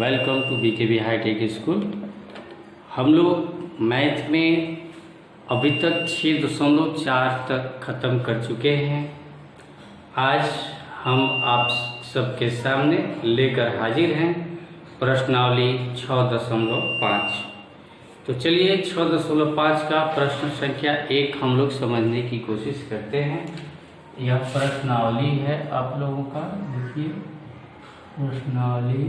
Welcome to BKB hitech school. हम लोग math में अभी तक 6.4 तक ख़त्म कर चुके हैं। आज हम आप सबके सामने लेकर हाजिर हैं प्रश्नावली 6.5। तो चलिए 6.5 का प्रश्न संख्या 1 हम लोग समझने की कोशिश करते हैं। यह प्रश्नावली है आप लोगों का, देखिए प्रश्नावली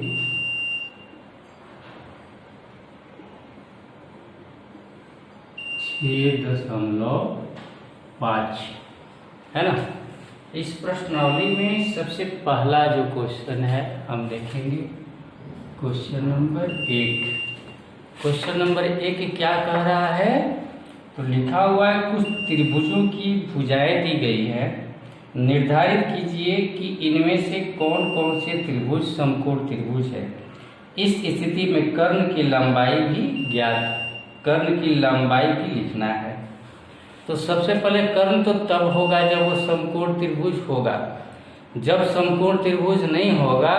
6.5 है ना। इस प्रश्नावली में सबसे पहला जो क्वेश्चन है हम देखेंगे, क्वेश्चन नंबर 1। क्वेश्चन नंबर 1 क्या कह रहा है, तो लिखा हुआ है कुछ त्रिभुजों की भुजाएं दी गई है, निर्धारित कीजिए कि इनमें से कौन कौन से त्रिभुज समकोण त्रिभुज है। इस स्थिति में कर्ण की लंबाई भी ज्ञात, कर्ण की लंबाई भी लिखना है। तो सबसे पहले कर्ण तो तब होगा जब वो समकोण त्रिभुज होगा। जब समकोण त्रिभुज नहीं होगा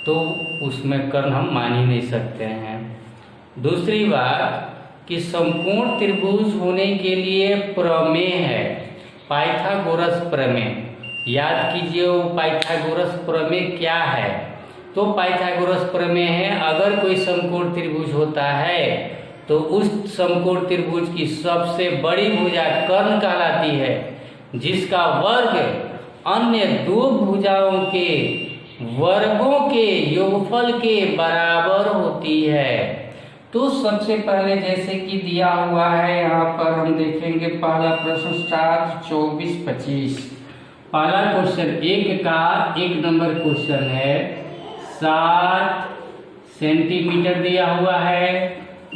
तो उसमें कर्ण हम मान ही नहीं सकते हैं। दूसरी बात कि समकोण त्रिभुज होने के लिए प्रमेय है, पाइथागोरस प्रमेय। याद कीजिए वो पाइथागोरस प्रमेय क्या है। तो पाइथागोरस प्रमेय है, अगर कोई समकोण त्रिभुज होता है तो उस समकोण त्रिभुज की सबसे बड़ी भुजा कर्ण कहलाती है, जिसका वर्ग अन्य दो भुजाओं के वर्गों के योगफल के बराबर होती है। तो सबसे पहले जैसे कि दिया हुआ है यहाँ पर हम देखेंगे पहला प्रश्न स्टार्ट 24-25। पहला क्वेश्चन 1 का 1 नंबर क्वेश्चन है, 7 सेंटीमीटर दिया हुआ है,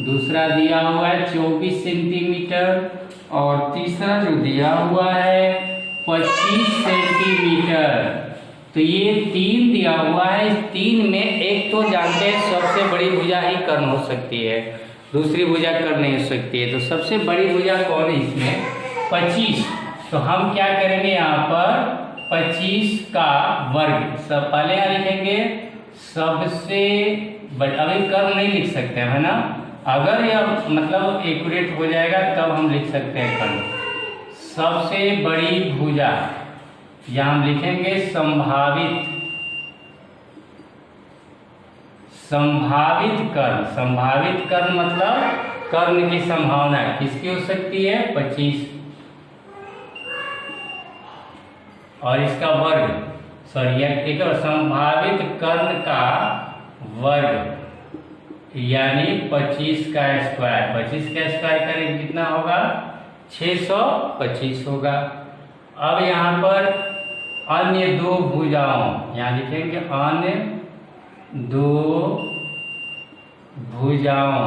दूसरा दिया हुआ है 24 सेंटीमीटर और तीसरा जो दिया हुआ है 25 सेंटीमीटर। तो ये 3 दिया हुआ है, इस 3 में एक तो जानते हैं सबसे बड़ी भुजा ही कर्ण हो सकती है, दूसरी भुजा कर्ण नहीं हो सकती है। तो सबसे बड़ी भुजा कौन है इसमें, 25। तो हम क्या करेंगे यहाँ पर 25 का वर्ग, सब पहले यहाँ लिखेंगे सबसे अभी कर्ण नहीं लिख सकते है ना, अगर यह मतलब एक्यूरेट हो जाएगा तब हम लिख सकते हैं कर्ण। सबसे बड़ी भुजा यहाँ हम लिखेंगे संभावित कर्ण। संभावित कर्ण मतलब कर्ण की संभावना किसकी हो सकती है, 25। और इसका वर्ग सॉरी एक संभावित कर्ण का वर्ग यानी 25 का स्क्वायर। 25 का स्क्वायर करें कितना होगा, 625 होगा। अब यहाँ पर अन्य दो भुजाओं, यहाँ लिखेंगे अन्य दो भुजाओं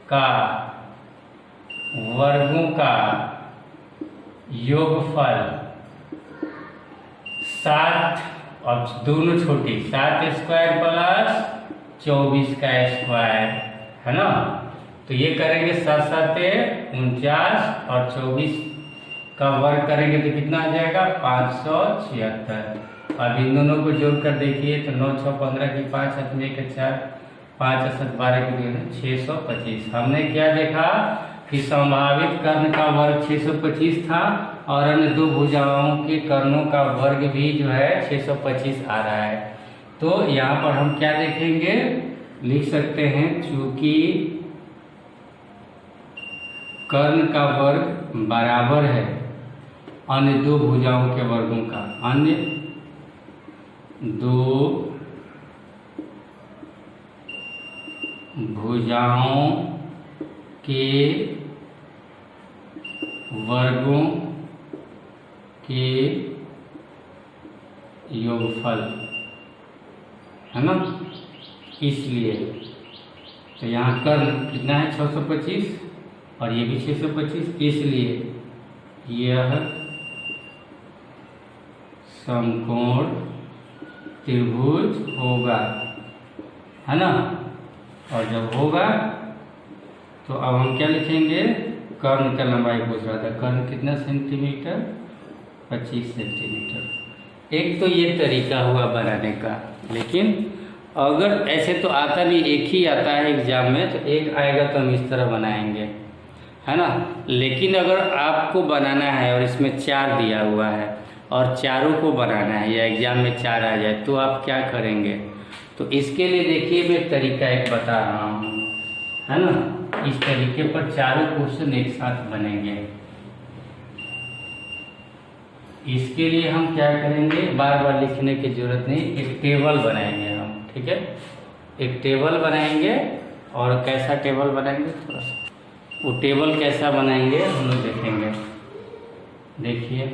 का वर्गों का योगफल 7 और दोनों छोटी 7 स्क्वायर प्लस 24 का स्क्वायर है ना। तो ये करेंगे 7 7 49 और 24 का वर्ग करेंगे तो कितना आ जाएगा, 576। अब इन दोनों को जोड़कर देखिए तो 9 6 15 की 5 7 1 4 5 7 12 की 625। हमने क्या देखा कि संभावित कर्ण का वर्ग 625 था और अन्य दो भुजाओं के कर्णों का वर्ग भी जो है 625 आ रहा है। तो यहाँ पर हम क्या देखेंगे, लिख सकते हैं चूंकि कर्ण का वर्ग बराबर है अन्य दो भुजाओं के वर्गों का, अन्य दो भुजाओं के वर्गों के योगफल है ना। इसलिए तो यहाँ कर्ण कितना है 625 और ये भी 625, इसलिए यह समकोण त्रिभुज होगा है ना। और जब होगा तो अब हम क्या लिखेंगे, कर्ण का लंबाई पूछ रहा था, कर्ण कितना सेंटीमीटर, 25 सेंटीमीटर। एक तो ये तरीका हुआ बनाने का, लेकिन अगर ऐसे तो आता नहीं, एक ही आता है एग्जाम में, तो एक आएगा तो हम इस तरह बनाएंगे, है ना। लेकिन अगर आपको बनाना है और इसमें 4 दिया हुआ है और चारों को बनाना है या एग्जाम में 4 आ जाए, तो आप क्या करेंगे? तो इसके लिए देखिए मैं तरीका एक बता रहा हूँ, है ना। इस तरीके पर चारों क्वेश्चन एक साथ बनेंगे। इसके लिए हम क्या करेंगे, बार बार लिखने की जरूरत नहीं, एक टेबल बनाएंगे हम, ठीक है। एक टेबल बनाएंगे, और कैसा टेबल बनाएंगे, थोड़ा सा वो टेबल कैसा बनाएंगे हम लोग देखेंगे। देखिए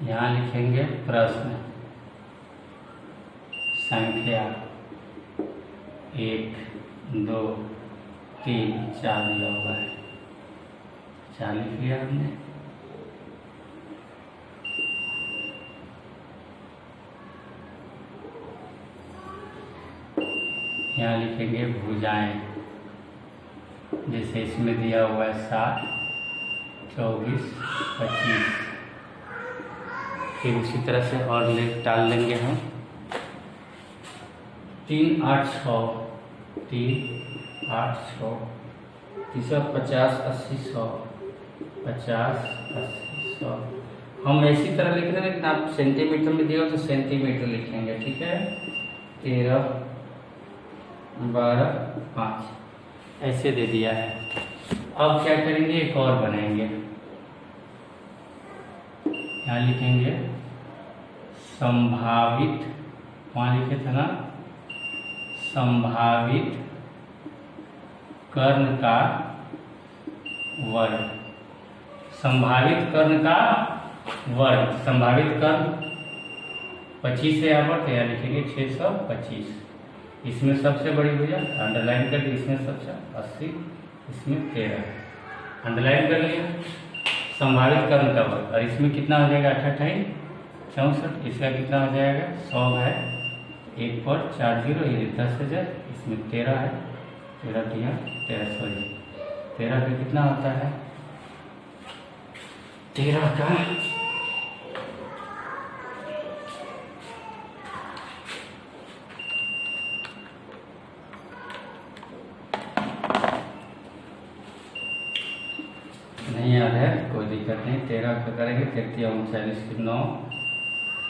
यहाँ लिखेंगे प्रश्न संख्या 1 2 3 4 दिया हुआ है, 4 लिख लिया हमने। यहाँ लिखेंगे भुजाएं, जैसे इसमें दिया हुआ है 7 24 25। फिर उसी तरह से और डाल लेंगे हम 3 8 6 3 8 6 तीसरा 50 80 100 50 80 100। हम इसी तरह लिख रहे हैं, लेकिन आप सेंटीमीटर में दिया हो तो सेंटीमीटर लिखेंगे, ठीक है। 13 12 5 ऐसे दे दिया है। अब क्या करेंगे, एक और बनाएंगे। यहाँ लिखेंगे संभावित, वहाँ लिखे थे ना, संभावित कर्ण का वर्ग। संभावित कर्ण का वर्ग, संभावित कर्ण 25 है यहाँ पर, तो यहाँ लिखेंगे 625। इसमें सबसे बड़ी भुजा अंडरलाइन कर दी, इसमें सबसे 80, इसमें 13 अंडरलाइन कर लिया। संभावित कर्ण का वर्ग, और इसमें कितना हो जाएगा 88 64, इसका कितना हो जाएगा 100 है, 1 पर 4 0, ये 10,000, इसमें 13 है, 13 दिया 1300, 13 का कितना होता है, 13 का नहीं याद है, कोई दिक्कत नहीं। 13 का करेंगे, 33 39 9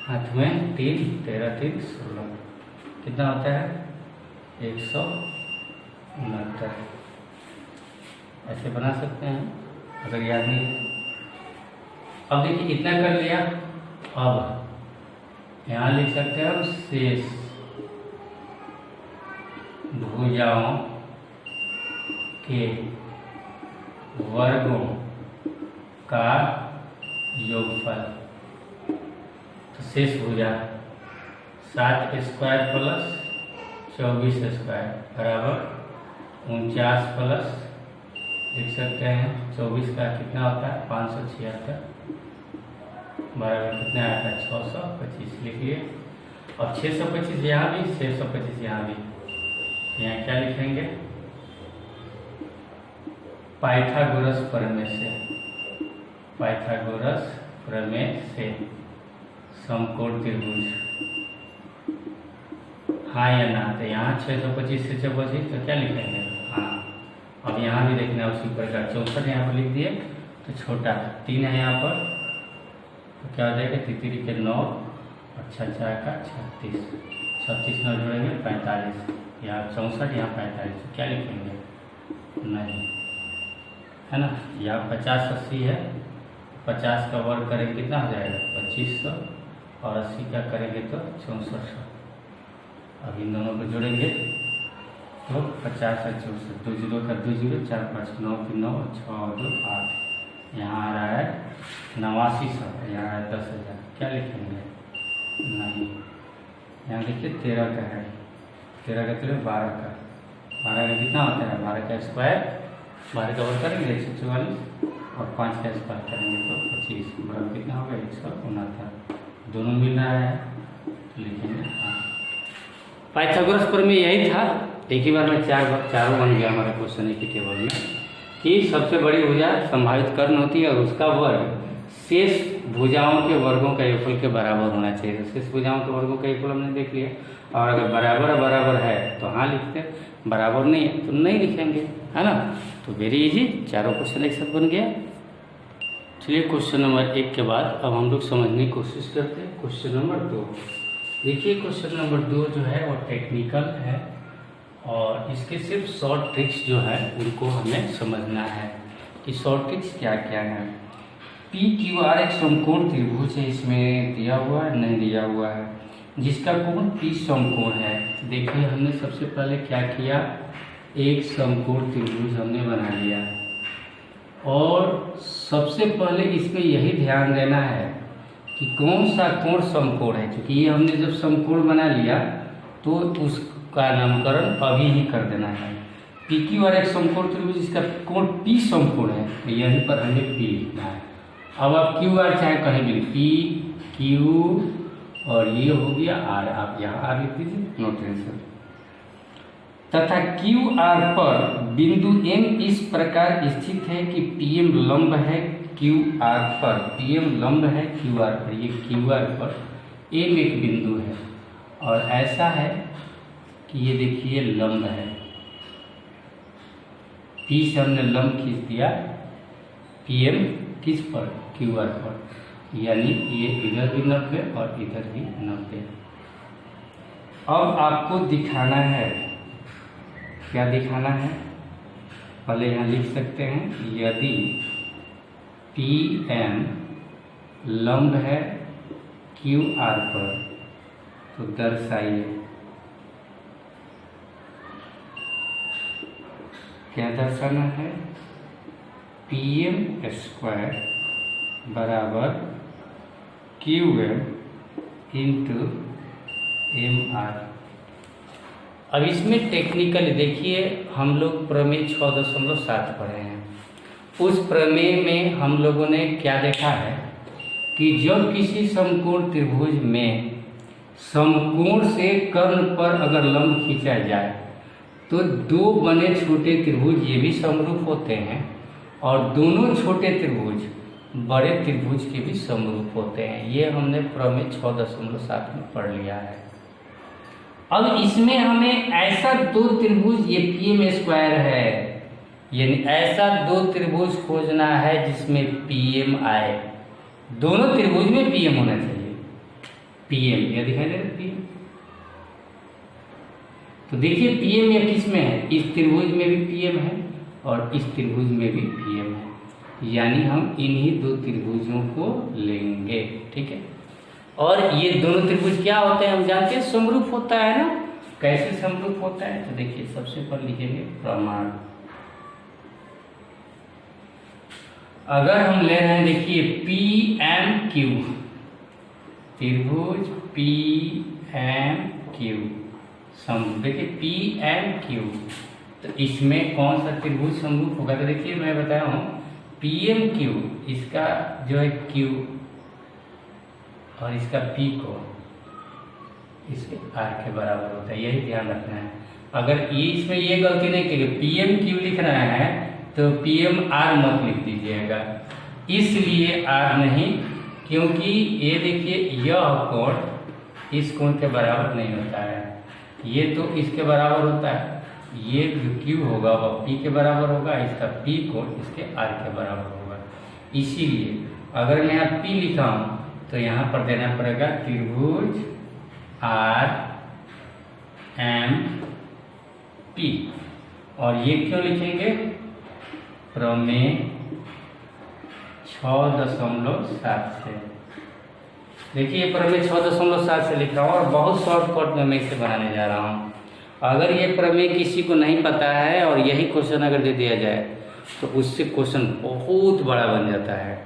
हाथ में 3, 13 3 16, कितना होता है 169। ऐसे बना सकते हैं अगर याद नहीं है। अब देखिए इतना कर लिया, अब यहाँ लिख सकते हैं हम शेष भुजाओं के वर्गों का योगफल। तो शेष भुजा 7 स्क्वायर प्लस 24 स्क्वायर बराबर 49 प्लस लिख सकते हैं 24 का कितना होता है 576 बराबर कितना आता है 625 लिखिए। और 625 यहाँ भी 625 यहाँ भी, यहाँ क्या लिखेंगे पाइथागोरस प्रमेय से, पाइथागोरस प्रमेय से समकोण त्रिभुज, हाँ या ना। तो यहाँ 625 से 625 तो क्या लिखेंगे हाँ। अब यहाँ भी देखना उसी प्रकार 64 यहाँ पर लिख दिए, तो छोटा 3 है यहाँ पर, तो क्या हो जाएगा 3 के 9 और 6 का 36, 36 में जोड़ेंगे 45, यहाँ 64 यहाँ 45, तो क्या लिखेंगे नहीं, है ना। यहाँ 50 80 है, 50 का वर्ग करेंगे कितना हो जाएगा 2500, और 80 का करेंगे तो 6400। अब इन दोनों को जोड़ेंगे तो 50 और 64, 2 0 का 2 0, 4 5 9 की 9, 6 और 2 8, यहाँ आ रहा है 8900, यहाँ है 10,000, क्या लिखेंगे नहीं। यहाँ देखिए 13 का है, 13 का 13 12 का, 12 का कितना होता है 12 का स्क्वायर, 12 का वर्ग करेंगे 144, और 5 का स्क्वायर करेंगे तो 25 बराबर कितना होगा 169। दोनों मिल रहा है तो लिखेंगे हाँ। पाइथागोरस प्रमेय यही था, एक ही बार में चारों बन गया हमारा क्वेश्चन एक ही टेबल में। कि सबसे बड़ी भुजा संभावित कर्ण होती है और उसका वर्ग शेष भुजाओं के वर्गों का योगफल के बराबर होना चाहिए। तो शेष भुजाओं के वर्गों का योगफल हमने देख लिया, और अगर बराबर बराबर है तो हाँ लिखते, बराबर नहीं है तो नहीं लिखेंगे, है ना। तो वेरी इजी, चारों क्वेश्चन एक साथ बन गया। चलिए क्वेश्चन नंबर 1 के बाद अब हम लोग समझने की कोशिश करते हैं क्वेश्चन नंबर 2। देखिए क्वेश्चन नंबर 2 जो है वो टेक्निकल है और इसके सिर्फ शॉर्ट ट्रिक्स जो है उनको हमें समझना है कि शॉर्ट ट्रिक्स क्या क्या है। पी क्यू आर एक समकोण त्रिभुज है, इसमें दिया हुआ है नहीं दिया हुआ है, जिसका कोण पी समकोण है। देखिए हमने सबसे पहले क्या किया, एक समकोण त्रिभुज हमने बना लिया और सबसे पहले इसमें यही ध्यान देना है कि कौन सा कोण समकोण है, क्योंकि ये हमने जब समकोण बना लिया तो उसका नामकरण अभी ही कर देना है। पी क्यू आर एक समकोण त्रिभुज, इसका कोण पी समकोण है, तो यहीं पर हमें पी लिखना है। अब आप क्यू आर चाहे कहीं भी पी क्यू और ये हो गया आर, आप यहाँ आर लिख दीजिए, नो टेंशन। तथा क्यू आर पर बिंदु एम इस प्रकार स्थित है कि पी एम लंब है क्यू आर पर, पी एम लंब है क्यू आर पर, ये क्यू आर पर एम एक बिंदु है और ऐसा है कि ये देखिए लंब है, पी से हमने लंब खींच दिया पी एम किस पर, क्यू आर पर, यानी ये इधर भी 90 और इधर भी 90। अब आपको दिखाना है, क्या दिखाना है, पहले यहाँ लिख सकते हैं, यदि पी एम लंब है क्यू आर पर तो दर्शाइए, क्या दर्शाना है, पी एम स्क्वायर बराबर Q M into M R. अब इसमें टेक्निकली देखिए हम लोग प्रमेय 6.7 पढ़े हैं, उस प्रमेय में हम लोगों ने क्या देखा है कि जब किसी समकोण त्रिभुज में समकोण से कर्ण पर अगर लंब खींचा जाए तो दो बने छोटे त्रिभुज ये भी समरूप होते हैं और दोनों छोटे त्रिभुज बड़े त्रिभुज के भी समरूप होते हैं। ये हमने प्रमेय 6.7 में पढ़ लिया है। अब इसमें हमें ऐसा दो त्रिभुज, ये पी एम स्क्वायर है, यानी ऐसा दो त्रिभुज खोजना है जिसमें पी एम आए, दोनों त्रिभुज में पी एम होना चाहिए, पी एम यह दिखाई दे रहा है पी एम। तो देखिए पी एम यह किस में है, इस त्रिभुज में भी पी एम है और इस त्रिभुज में भी पी एम है, यानी हम इन्हीं दो त्रिभुजों को लेंगे, ठीक है। और ये दोनों त्रिभुज क्या होते हैं हम जानते हैं, समरूप होता है ना। कैसे समरूप होता है, तो देखिए सबसे पहले लिखेंगे प्रमाण। अगर हम ले रहे हैं देखिए पी एम क्यू, त्रिभुज पी एम क्यू समरूप, देखिए पी एम क्यू, तो इसमें कौन सा त्रिभुज समरूप होगा, तो देखिए मैं बताया हूँ पी एम क्यू, इसका जो है क्यू और इसका पी को इसके आर के बराबर होता है, यही ध्यान रखना है। अगर ये इसमें ये गलती नहीं की, पी एम क्यू लिख रहे हैं तो पी एम आर मत लिख दीजिएगा, इसलिए आर नहीं, क्योंकि ये देखिए यह कोण इस कोण के बराबर नहीं होता है, ये तो इसके बराबर होता है, ये जो क्यू होगा वह पी के बराबर होगा, इसका पी कोण इसके आर के बराबर होगा। इसीलिए अगर मैं यहाँ पी लिखा हूँ तो यहाँ पर देना पड़ेगा त्रिभुज आर एम पी, और ये क्यों लिखेंगे, प्रमेय 6.7 से। देखिए प्रमेय 6.7 से लिख रहा हूँ और बहुत शॉर्टकट में मैं इसे बनाने जा रहा हूँ। अगर ये प्रमेय किसी को नहीं पता है और यही क्वेश्चन अगर दे दिया जाए तो उससे क्वेश्चन बहुत बड़ा बन जाता है,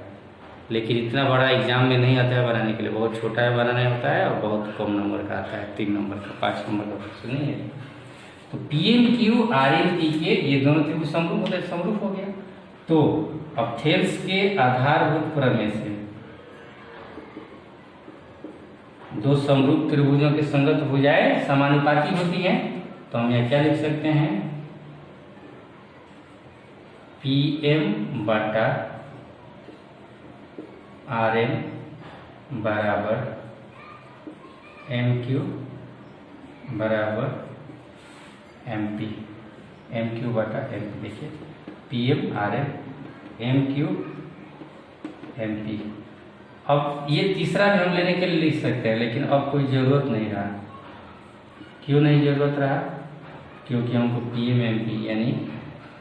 लेकिन इतना बड़ा एग्जाम में नहीं आता है बनाने के लिए, बहुत छोटा है बनाना होता है और बहुत कम नंबर का आता है, 3 नंबर का 5 नंबर का क्वेश्चन नहीं है। तो P M Q R M P के ये दोनों त्रिभुज समरूप होते, समरूप हो गया। तो अब थेल्स के आधारभूत प्रमेय से दो समरूप त्रिभुजों के संगत भुजाएं समानुपाती होती हैं, तो हम यहाँ क्या लिख सकते हैं, PM बटा RM बराबर MQ बराबर MP, MQ बटा MP। देखिए PM RM MQ MP। अब ये तीसरा भी हम लेने के लिए लिख सकते हैं, लेकिन अब कोई ज़रूरत नहीं रहा। क्यों नहीं ज़रूरत रहा? क्योंकि हमको PM MP यानी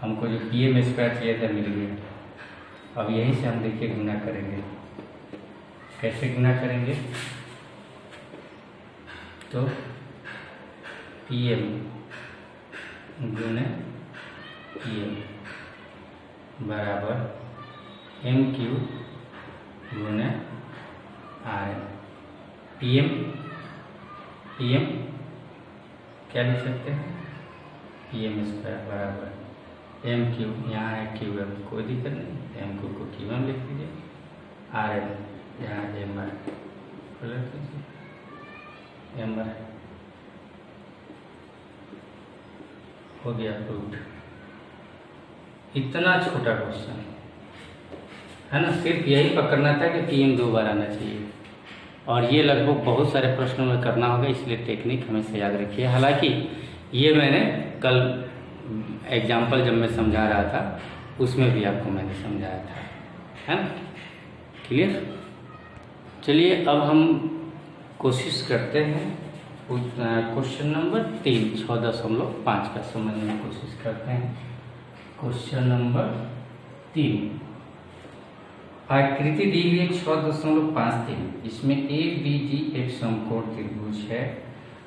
हमको जो PM स्क्वायर चाहिए था मिल गया। अब यहीं से हम देखिए गुना करेंगे। कैसे गुना करेंगे? तो PM गुने PM बराबर MQ गुने RM। PM क्या लिख सकते हैं? PM स्क्वायर बराबर MQ, यहाँ है QM, कोई दिक्कत नहीं, MQ को QM लिख दीजिए। RM यहाँ MR पलट दीजिए, MR हो गया प्रूव्ड। इतना छोटा क्वेश्चन है ना, सिर्फ यही पकड़ना था कि PM 2 बार आना चाहिए, और ये लगभग बहुत सारे प्रश्नों में करना होगा, इसलिए टेक्निक हमेशा याद रखिए। हालांकि ये मैंने कल एग्जाम्पल जब मैं समझा रहा था उसमें भी आपको मैंने समझाया था, है ना, क्लियर। चलिए अब हम कोशिश करते हैं क्वेश्चन नंबर 3 6.5 का समझने की कोशिश करते हैं। क्वेश्चन नंबर 3, आकृति दी हुई 6.53। इसमें ABD एक समकोण त्रिभुज है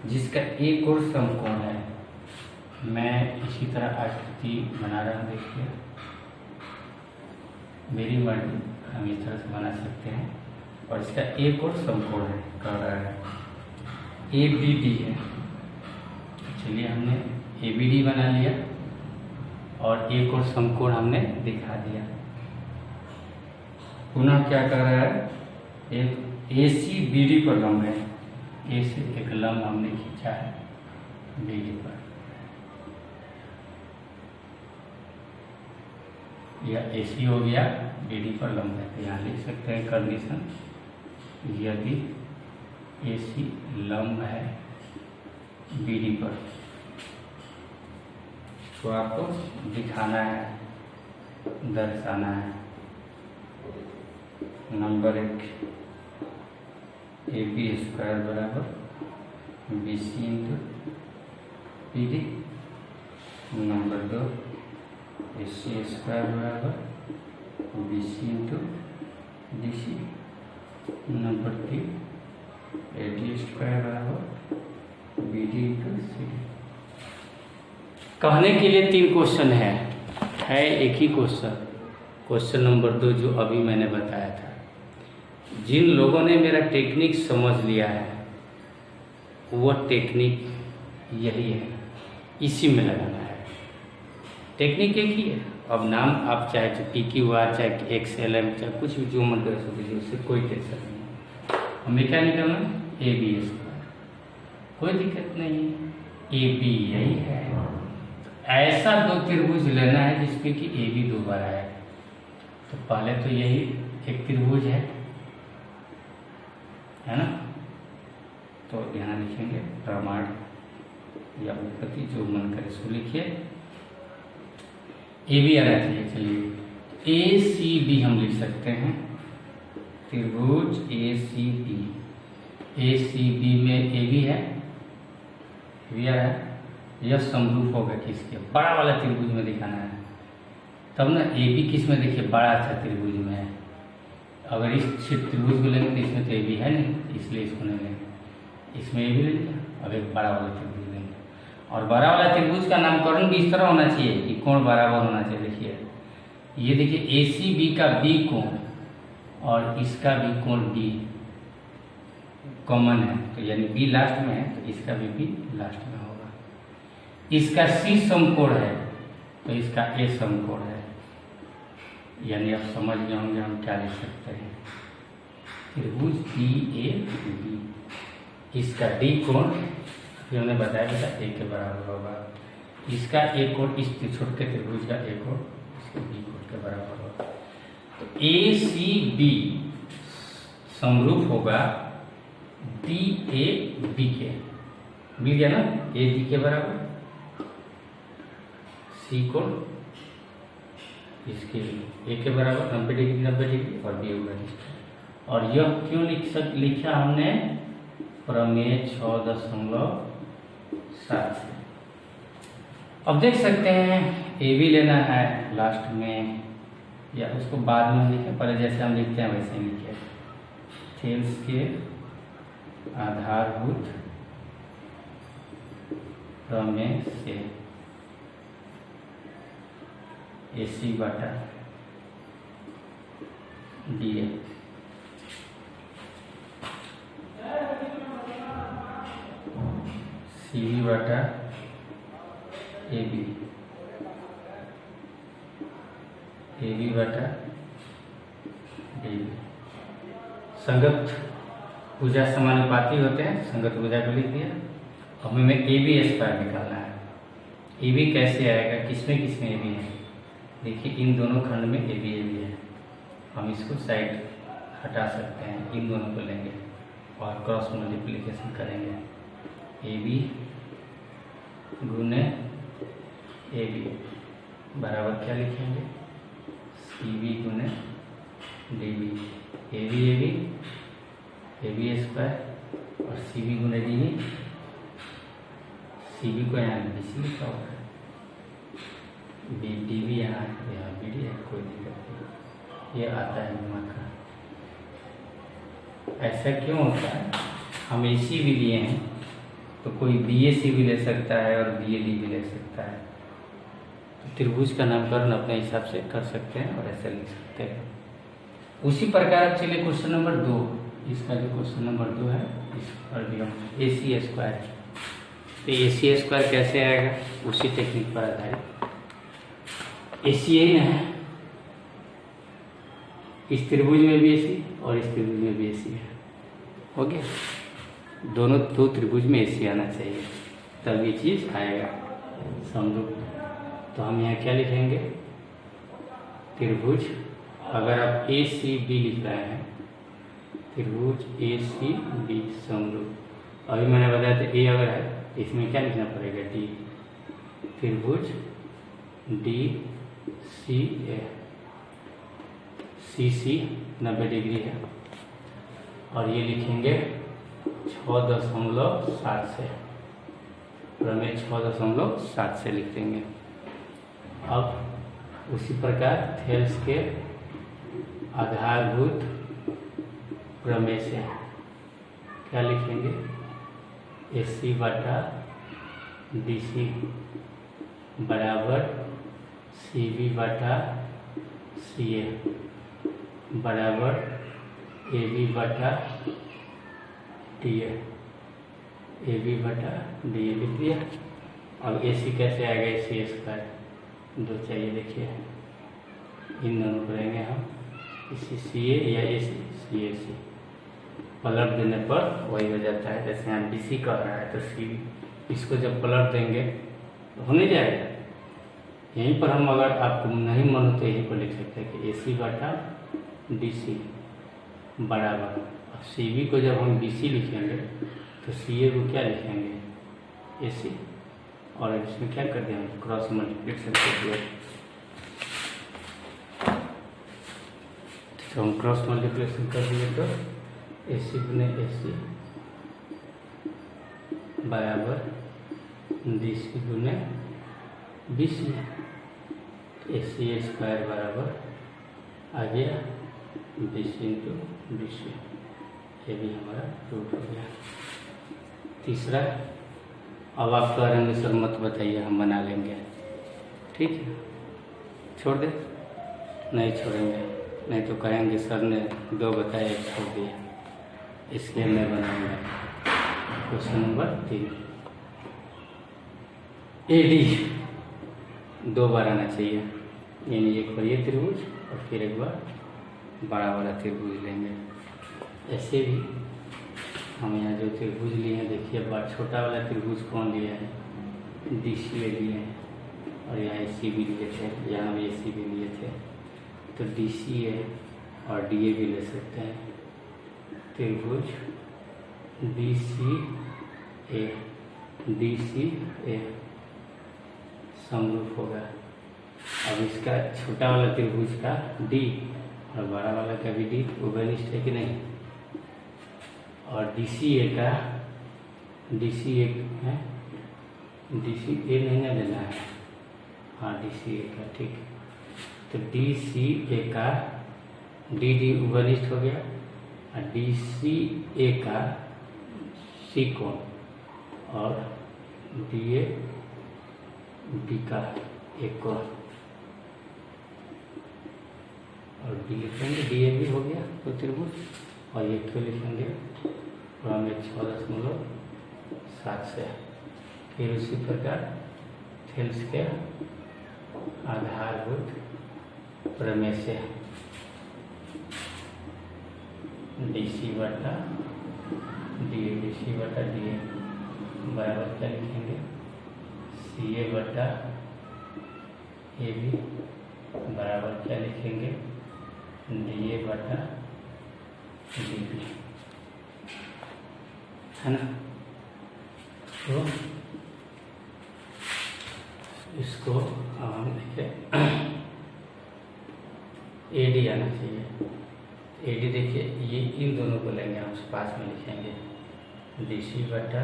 जिसका एक और समकोण है। मैं इसी तरह आकृति बना रहा हूँ, देखिए मेरी मर्जी, हम इस तरह से बना सकते हैं, और इसका एक और समकोण है, कह रहा है ABD है। चलिए हमने ABD बना लिया और एक और समकोण हमने दिखा दिया। पुनः क्या कर रहा है? एक ACBD पर लंब है, A से एक लंब हमने खींचा है BD पर, या AC हो गया, BD पर लंब है। तो यहाँ लिख सकते हैं कंडीशन, यदि AC लंब है BD पर तो आपको दिखाना है, दर्शाना है। नंबर 1 AB स्क्वायर बराबर BC into BD। Number 2 AC square बराबर BC into DC। Number 3 AD square बराबर BD इंटू CD। कहने के लिए 3 क्वेश्चन है एक ही क्वेश्चन, क्वेश्चन नंबर 2 जो अभी मैंने बताया था। जिन लोगों ने मेरा टेक्निक समझ लिया है वह टेक्निक यही है, इसी में लगाना है। टेक्निक एक ही है। अब नाम आप चाहे PQR चाहे XLM चाहे कुछ भी जो मन कर सकते, उससे कोई टेंशन नहीं है। हमें क्या निकालना है? AB स्क्वायर, कोई दिक्कत नहीं है, AB यही है। ऐसा 2 त्रिभुज लेना है जिसपे कि AB 2 बार आया है। तो पहले तो यही एक त्रिभुज है ना, तो यहाँ लिखेंगे प्रमाण या उत्पत्ति, जो मन करे सो लिखिए। AB आना चाहिए। चलिए ACB हम लिख सकते हैं, त्रिभुज ACB। ACB में AB है, AB है, यह समरूप होगा किसके? बड़ा वाला त्रिभुज में दिखाना है, तब ना AB किस में? देखिए बड़ा अच्छा त्रिभुज में है। अगर इस त्रिभुज को लेंगे तो इसमें तो AB है नहीं, इसलिए इसको नहीं लेंगे, इसमें AB ले लिया। अब एक बड़ा वाला त्रिभुज लेंगे, और बड़ा वाला त्रिभुज का नामकरण भी इस तरह होना चाहिए कि कोण बराबर होना चाहिए। देखिए ये देखिए ACB का B कोण और इसका भी कोण B कॉमन है, तो यानी B लास्ट में है तो इसका भी B लास्ट में होगा। इसका C समकोण है तो इसका A समकोण है, यानी आप समझ गए होंगे हम क्या लिख सकते हैं। त्रिभुज DAB, इसका D कोण फिर हमने बताया बेटा A के बराबर होगा। इसका एक कोण, इस छोटे त्रिभुज का एक कोण इसके बी कोड के बराबर होगा। तो ए सी बी समरूप होगा डी ए बी के, मिल गया ना, ए बी के बराबर, सी कोड इसके ए के बराबर 90 डिग्री 90 डिग्री और बी होगा। और यह क्यों लिखा हमने, प्रमेय 6.7 से। अब देख सकते हैं ए बी लेना है लास्ट में या उसको बाद में लिखें, पहले जैसे हम लिखते हैं वैसे ही लिखे। थेल्स के आधारभूत प्रमेय से AC बटा DA CV बटा AB AB बटा DB। संगत भुजा समानुपाती होते हैं, संगत भुजा को लिख दिया। अब हमें AB स्क्वायर निकालना है। AB कैसे आएगा, किसमें किसमें AB है, देखिए इन दोनों खंड में AB है, हम इसको साइड हटा सकते हैं, इन दोनों को लेंगे और क्रॉस मल्टीप्लिकेशन करेंगे। AB गुने AB बराबर क्या लिखेंगे, CV गुने DB। AB स्क्वायर और CV गुने DB, CV को यहाँ BC लिखा हुआ है, DB यहाँ BD है, कोई दिक्कत नहीं, ये आता है दिमाग का। ऐसा क्यों होता है, हम AC भी लिए हैं तो कोई BAC भी ले सकता है और BAD भी ले सकता है। तो त्रिभुज का नामकरण अपने हिसाब से कर सकते हैं और ऐसे लिख सकते हैं। उसी प्रकार अब चलिए क्वेश्चन नंबर 2, इसका जो क्वेश्चन नंबर 2 है इस पर भी हम AC स्क्वायर, तो AC स्क्वायर कैसे आएगा, उसी टेक्निक पर आधारित। AC यही है, इस त्रिभुज में भी AC और इस त्रिभुज में भी AC है, हो गया। दोनों दो त्रिभुज में AC आना चाहिए तब ये चीज़ आएगा समरूप। तो हम यहाँ क्या लिखेंगे, त्रिभुज, अगर आप ACB लिख रहे हैं, त्रिभुज ACB समरूप। अभी मैंने बताया था A अगर है इसमें क्या लिखना पड़ेगा, D, त्रिभुज DCA, CC 90 डिग्री है और ये लिखेंगे 6.7 से, प्रमेय 6.7 से लिख देंगे। अब उसी प्रकार थेल्स के आधारभूत प्रमेय से क्या लिखेंगे, AC बटा DC बराबर CV बटा CA बराबर AB बटा DA, AB बटा DA लिख दिया। अब AC कैसे आएगा, AC स्क्वायर, दो चाहिए, देखिए इन दोनों को लेंगे हम, इसी CA या AC, CAC पलट देने पर वही हो जाता है। जैसे यहाँ BC कह रहा है तो CV, इसको जब पलट देंगे तो हो नहीं जाएगा। यहीं पर हम अगर आपको नहीं मन हो तो यहीं पर लिख सकते हैं कि AC बटा DC बराबर, अब CV को जब हम BC लिखेंगे तो CA को क्या लिखेंगे, AC, और इसमें क्या कर दें, क्रॉस मल्टीप्लिकेशन कर दिया। तो हम क्रॉस मल्टीप्लिकेशन कर दिए तो AC गुने AC बराबर DC गुने BC, AC स्क्वायर बराबर आ गया BC इंटू BC, ये भी हमारा रूट हो गया। तीसरा, अब आप कह रहे हैं सर मत बताइए, हम बना लेंगे, ठीक है, छोड़ दे, नहीं छोड़ेंगे, नहीं तो कहेंगे सर ने 2 बताए 1 छोड़ दिया, इसलिए मैं बनाऊंगा। क्वेश्चन नंबर 3, AD 2 बार आना चाहिए, यानी एक बार ये त्रिभुज और फिर एक बार बड़ा वाला त्रिभुज लेंगे। ऐसे भी हम यहाँ जो त्रिभुज लिए हैं, देखिए बार छोटा वाला त्रिभुज कौन लिया है, DCA लिए हैं, और यहाँ ए सी भी लिए थे, यहाँ भी ए सी भी लिए थे, तो डी सी ए और डी ए भी ले सकते हैं। त्रिभुज डी सी ए समरूप होगा। अब इसका छोटा वाला त्रिभुज का डी और बड़ा वाला का भी डी उभयनिष्ठ है कि नहीं। और डी सी ए का डी सी ए है, डी सी ए नहीं ना लेना है, हाँ डी सी ए का, ठीक। तो डी सी ए का डी डी उभयनिष्ठ हो गया और डी सी ए का सी कोण और डी ए डी का एक कोण और डी लिखेंगे, डी ए भी हो गया तो त्रिभुज, और ये क्यों लिखेंगे में 6.7 से। फिर उसी प्रकार थेल्स के आधारभूत प्रमेय से डी सी बटा डी ए बराबर क्या लिखेंगे, सी ए बटा ए बी बराबर क्या लिखेंगे, डी ए बटा डी बी, है ना। तो इसको हम देखें, ए डी आना चाहिए। ए डी देखिए, ये इन दोनों को लेंगे हम, पास में लिखेंगे डी सी बटा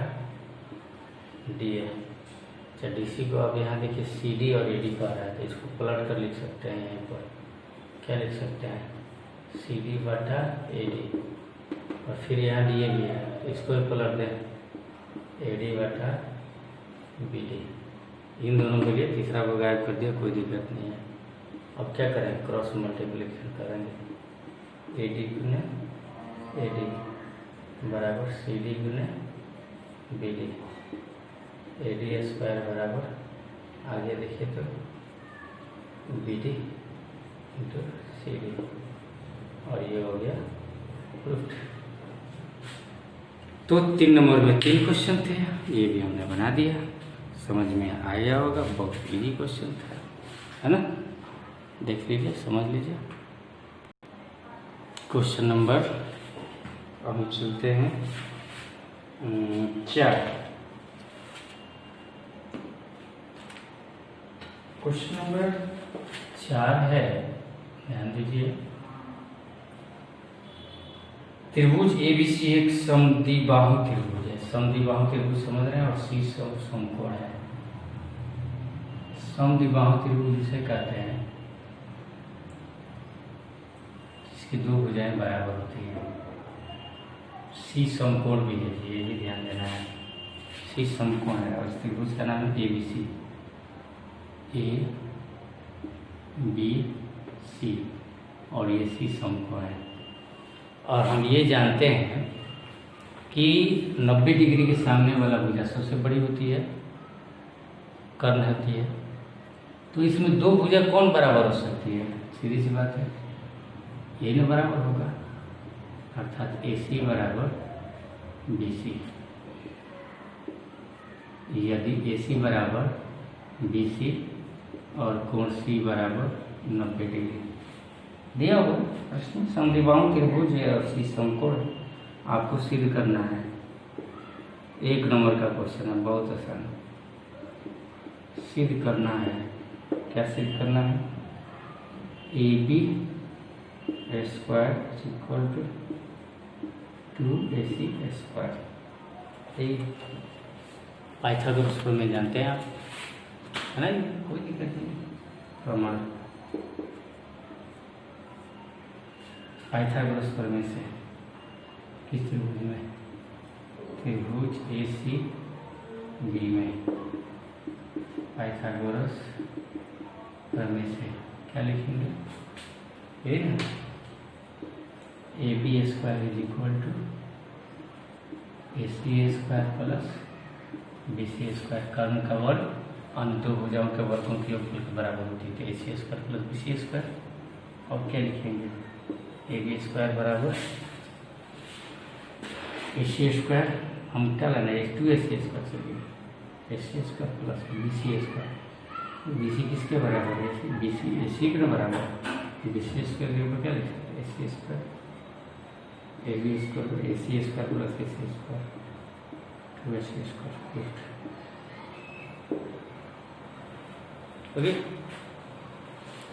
डी ए। अच्छा, डी सी को अब यहाँ देखिए सी डी और ए डी का आ रहा है, तो इसको पलट कर लिख सकते हैं। यहाँ पर क्या लिख सकते हैं, सी डी बटा ए डी, और फिर यहाँ डी ए भी है, तो इसको भी पलट दें, ए डी बटा बी डी। इन दोनों के लिए तीसरा को गायब कर दिया, कोई दिक्कत नहीं है। अब क्या करें, क्रॉस मल्टीप्लिकेशन करेंगे, ए डी गुने ए डी बराबर सी डी गुने B D, A D square बराबर, आगे देखिए तो B D into C D, और ये हो गया प्रूफ्ड। तो 3 नंबर में 3 क्वेश्चन थे, ये भी हमने बना दिया, समझ में आ गया होगा, बहुत इजी क्वेश्चन था, है ना। देख लीजिए, समझ लीजिए। क्वेश्चन नंबर, अब हम चलते हैं 4। क्वेश्चन नंबर 4 है, ध्यान दीजिए। त्रिभुज एबीसी एक समद्विबाहु त्रिभुज है। समद्विबाहु त्रिभुज समझ रहे हैं, और सी समकोण है। समद्विबाहु त्रिभुज इसे कहते हैं जिसकी 2 भुजाएं बराबर होती हैं। सी समकोण भी है, ये भी ध्यान देना है, सी समकोण है, और इस त्रिभुज का नाम है एबीसी, ए बी सी, और ये सी समकोण है। और हम ये जानते हैं कि 90 डिग्री के सामने वाला भुजा सबसे बड़ी होती है, कर्ण होती है। तो इसमें 2 भुजा कौन बराबर हो सकती है, सीधी सी बात है, ये ना बराबर होगा, अर्थात ए सी बराबर बी सी। यदि ए सी बराबर बी सी और कोण सी बराबर 90 डिग्री दिया होगा प्रश्न। समद्विबाहु त्रिभुज है और सी समकोण, आपको सिद्ध करना है। 1 नंबर का क्वेश्चन है, बहुत आसान, सिद्ध करना है। क्या सिद्ध करना है, A B square equal to 2AC स्क्वायर। पाइथागोरस प्रमेय जानते हैं आप, है ना, कोई दिक्कत नहीं। प्रमाण पाइथागोरस प्रमेय से किस त्रिभुज में, त्रिभुज AC बी में पाइथागोरस प्रमेय से क्या लिखेंगे, ये ना, A B square is equal to A C square plus B C square. कर्ण का वर्ग अन्य 2 भुजाओं के वर्गों की योगफल के बराबर होती है, तो A C square plus B C square. और क्या लिखेंगे, ए बी स्क्वायर बराबर ए सी स्क्वायर, हम क्या लेना है, 2AC square, A C square plus B C square. B C किसके बराबर है? बी सी ए सी के बराबर है। बी सी स्क्वायर के ऊपर क्या लिख सकते हैं? A C square A B square A C square plus A C square 2ac square. Okay,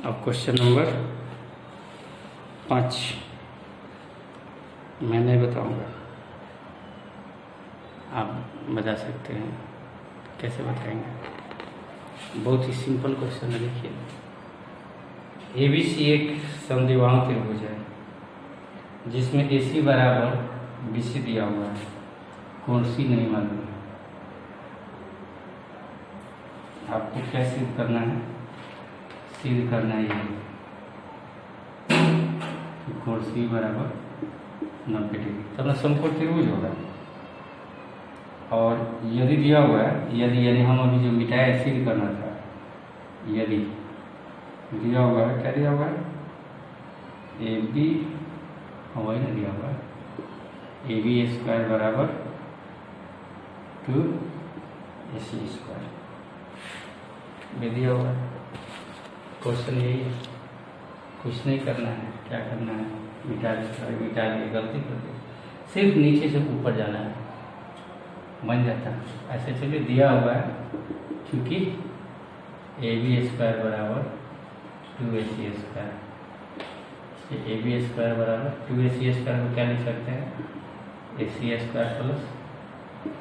अब क्वेश्चन नंबर 5 मैं नहीं बताऊंगा, आप बता सकते हैं। कैसे बताएंगे? बहुत ही सिंपल क्वेश्चन है। देखिए, ABC एक समद्विबाहु त्रिभुज है जिसमें AC बराबर BC दिया हुआ है, कोण C नहीं मालूम है। आपको क्या सिद्ध करना है? सिद्ध करना है ये कोण C बराबर 90 डिग्री, तब ना समकोण त्रिभुज होगा। और यदि दिया हुआ है, यदि यानी हम अभी जो मिटाया सिद्ध करना था, यदि दिया हुआ है, क्या दिया हुआ है? AB वही ना दिया हुआ है, AB स्क्वायर बराबर 2AC स्क्वायर में दिया हुआ है। क्वेश्चन यही है, कुछ नहीं करना है। क्या करना है? मिटा दिए, गलती कर दी, सिर्फ नीचे से ऊपर जाना है, बन जाता है। ऐसे चलिए, दिया हुआ है क्योंकि AB स्क्वायर बराबर 2AC स्क्वायर, AB स्क्वायर बराबर 2AC स्क्वायर को क्या लिख सकते हैं? AC square plus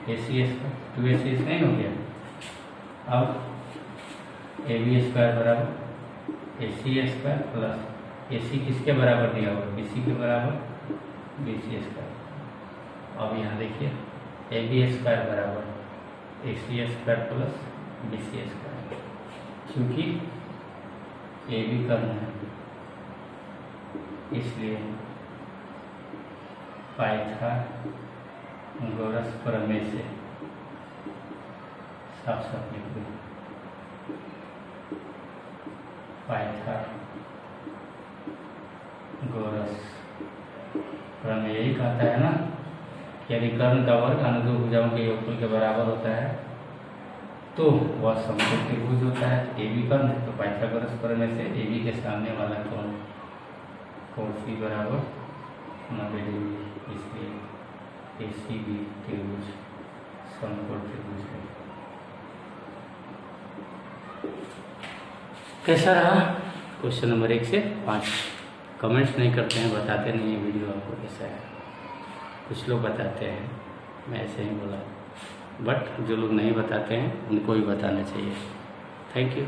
AC square, 2AC नहीं हो गया। अब AB स्क्वायर बराबर AC स्क्वायर प्लस AC किसके बराबर दिया हुआ? BC के बराबर BC स्क्वायर। अब यहाँ देखिए, AB स्क्वायर बराबर AC square plus BC square, क्योंकि AB करना है इसलिए पाइथागोरस प्रमेय से साफ साफ लिख दो। पाइथागोरस प्रमेय यही कहता है ना, यदि कर्ण का वर्ग अनुदिश भुजाओं के योगफल के बराबर होता है तो वह समकोण त्रिभुज होता है। AB कर्ण है तो पाइथागोरस प्रमेय से AB के सामने वाला कोण C बराबर 90 डिग्री, इसलिए ACB त्रिभुज समकोण त्रिभुज है। कैसा रहा क्वेश्चन नंबर 1 से 5? कमेंट्स नहीं करते हैं, बताते नहीं है वीडियो आपको कैसा है। कुछ लोग बताते हैं, मैं ऐसे ही बोला, बट जो लोग नहीं बताते हैं उनको भी बताना चाहिए। Thank you.